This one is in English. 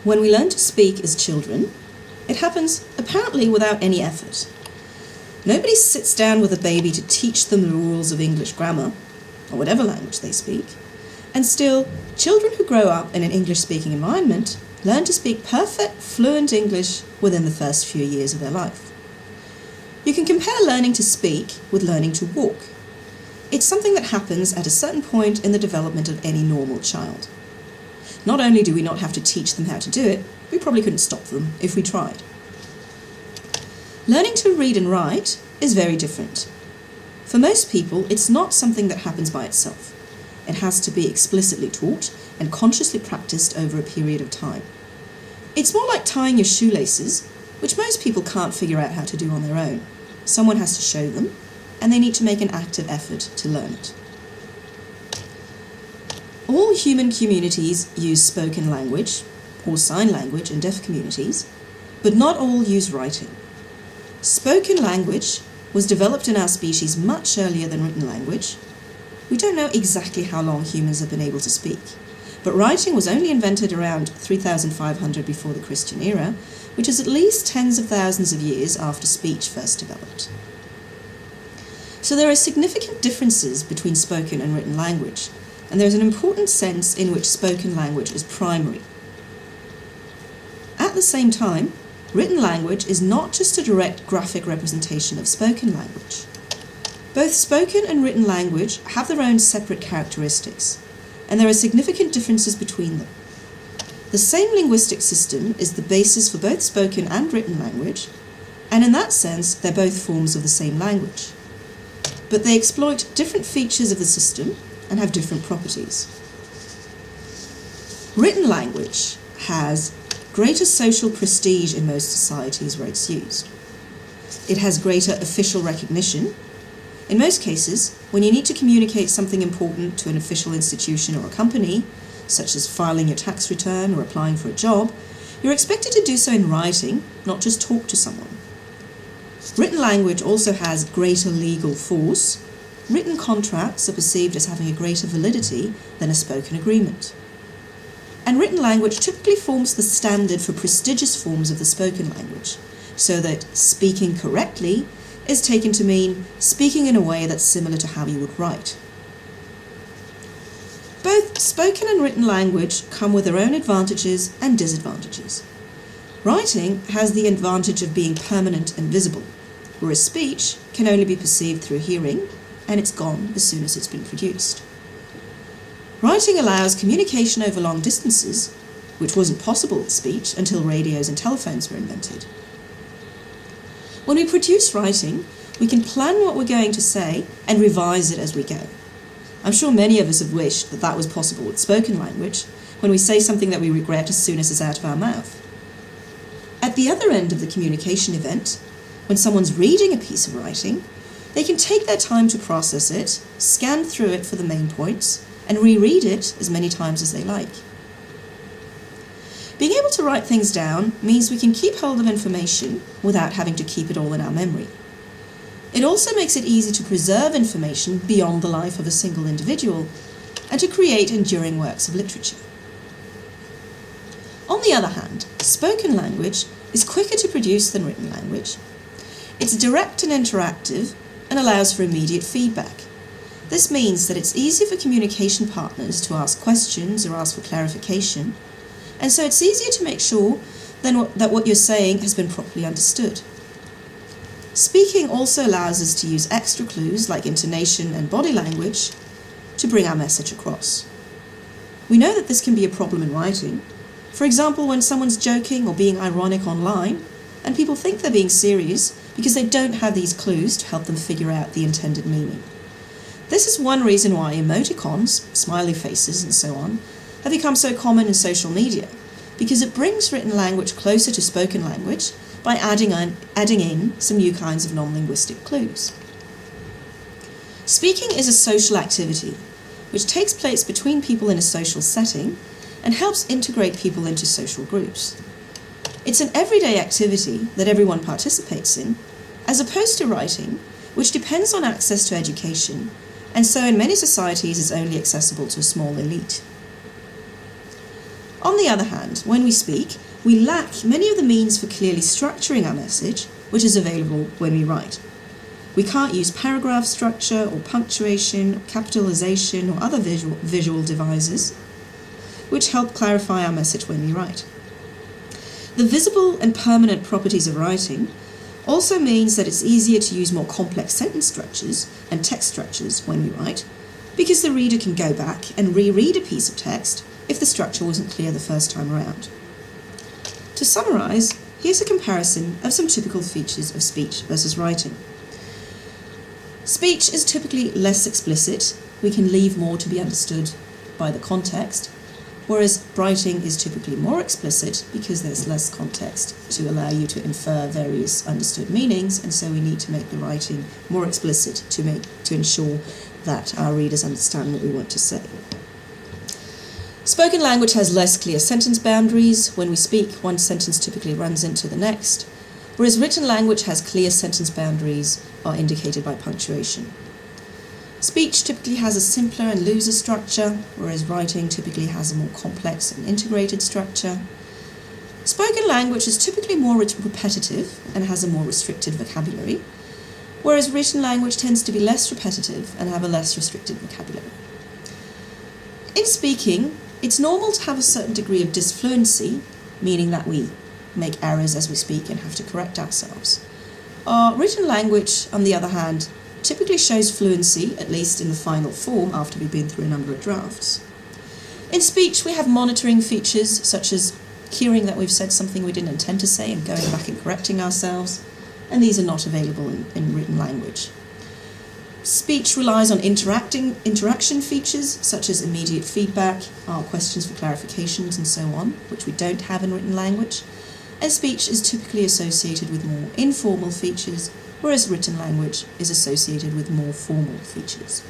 When we learn to speak as children, it happens apparently without any effort. Nobody sits down with a baby to teach them the rules of English grammar, or whatever language they speak, and still, children who grow up in an English-speaking environment learn to speak perfect, fluent English within the first few years of their life. You can compare learning to speak with learning to walk. It's something that happens at a certain point in the development of any normal child. Not only do we not have to teach them how to do it, we probably couldn't stop them if we tried. Learning to read and write is very different. For most people, it's not something that happens by itself. It has to be explicitly taught and consciously practiced over a period of time. It's more like tying your shoelaces, which most people can't figure out how to do on their own. Someone has to show them, and they need to make an active effort to learn it. All human communities use spoken language, or sign language in deaf communities, but not all use writing. Spoken language was developed in our species much earlier than written language. We don't know exactly how long humans have been able to speak, but writing was only invented around 3,500 before the Christian era, which is at least tens of thousands of years after speech first developed. So there are significant differences between spoken and written language, and there is an important sense in which spoken language is primary. At the same time, written language is not just a direct graphic representation of spoken language. Both spoken and written language have their own separate characteristics, and there are significant differences between them. The same linguistic system is the basis for both spoken and written language, and in that sense, they're both forms of the same language. But they exploit different features of the system and have different properties. Written language has greater social prestige in most societies where it's used. It has greater official recognition. In most cases, when you need to communicate something important to an official institution or a company, such as filing your tax return or applying for a job, you're expected to do so in writing, not just talk to someone. Written language also has greater legal force. Written contracts are perceived as having a greater validity than a spoken agreement. And written language typically forms the standard for prestigious forms of the spoken language, so that speaking correctly is taken to mean speaking in a way that's similar to how you would write. Both spoken and written language come with their own advantages and disadvantages. Writing has the advantage of being permanent and visible, whereas speech can only be perceived through hearing, and it's gone as soon as it's been produced. Writing allows communication over long distances, which wasn't possible with speech until radios and telephones were invented. When we produce writing, we can plan what we're going to say and revise it as we go. I'm sure many of us have wished that that was possible with spoken language, when we say something that we regret as soon as it's out of our mouth. At the other end of the communication event, when someone's reading a piece of writing, they can take their time to process it, scan through it for the main points, and reread it as many times as they like. Being able to write things down means we can keep hold of information without having to keep it all in our memory. It also makes it easy to preserve information beyond the life of a single individual and to create enduring works of literature. On the other hand, spoken language is quicker to produce than written language. It's direct and interactive and allows for immediate feedback. This means that it's easy for communication partners to ask questions or ask for clarification, and so it's easier to make sure that what you're saying has been properly understood. Speaking also allows us to use extra clues like intonation and body language to bring our message across. We know that this can be a problem in writing. For example, when someone's joking or being ironic online, and people think they're being serious because they don't have these clues to help them figure out the intended meaning. This is one reason why emoticons, smiley faces and so on, have become so common in social media, because it brings written language closer to spoken language by adding in some new kinds of non-linguistic clues. Speaking is a social activity which takes place between people in a social setting and helps integrate people into social groups. It's an everyday activity that everyone participates in, as opposed to writing, which depends on access to education, and so in many societies is only accessible to a small elite. On the other hand, when we speak, we lack many of the means for clearly structuring our message, which is available when we write. We can't use paragraph structure or punctuation, or capitalization or other visual devices which help clarify our message when we write. The visible and permanent properties of writing also means that it's easier to use more complex sentence structures and text structures when we write, because the reader can go back and reread a piece of text if the structure wasn't clear the first time around. To summarise, here's a comparison of some typical features of speech versus writing. Speech is typically less explicit. We can leave more to be understood by the context, whereas writing is typically more explicit because there's less context to allow you to infer various understood meanings, and so we need to make the writing more explicit to ensure that our readers understand what we want to say. Spoken language has less clear sentence boundaries. When we speak, one sentence typically runs into the next, whereas written language has clear sentence boundaries are indicated by punctuation. Speech typically has a simpler and looser structure, whereas writing typically has a more complex and integrated structure. Spoken language is typically more repetitive and has a more restricted vocabulary, whereas written language tends to be less repetitive and have a less restricted vocabulary. In speaking, it's normal to have a certain degree of disfluency, meaning that we make errors as we speak and have to correct ourselves. Our written language, on the other hand, typically shows fluency, at least in the final form after we've been through a number of drafts. In speech, we have monitoring features such as hearing that we've said something we didn't intend to say and going back and correcting ourselves, and these are not available in written language. Speech relies on interaction features such as immediate feedback, questions for clarifications and so on, which we don't have in written language, and speech is typically associated with more informal features, whereas written language is associated with more formal features.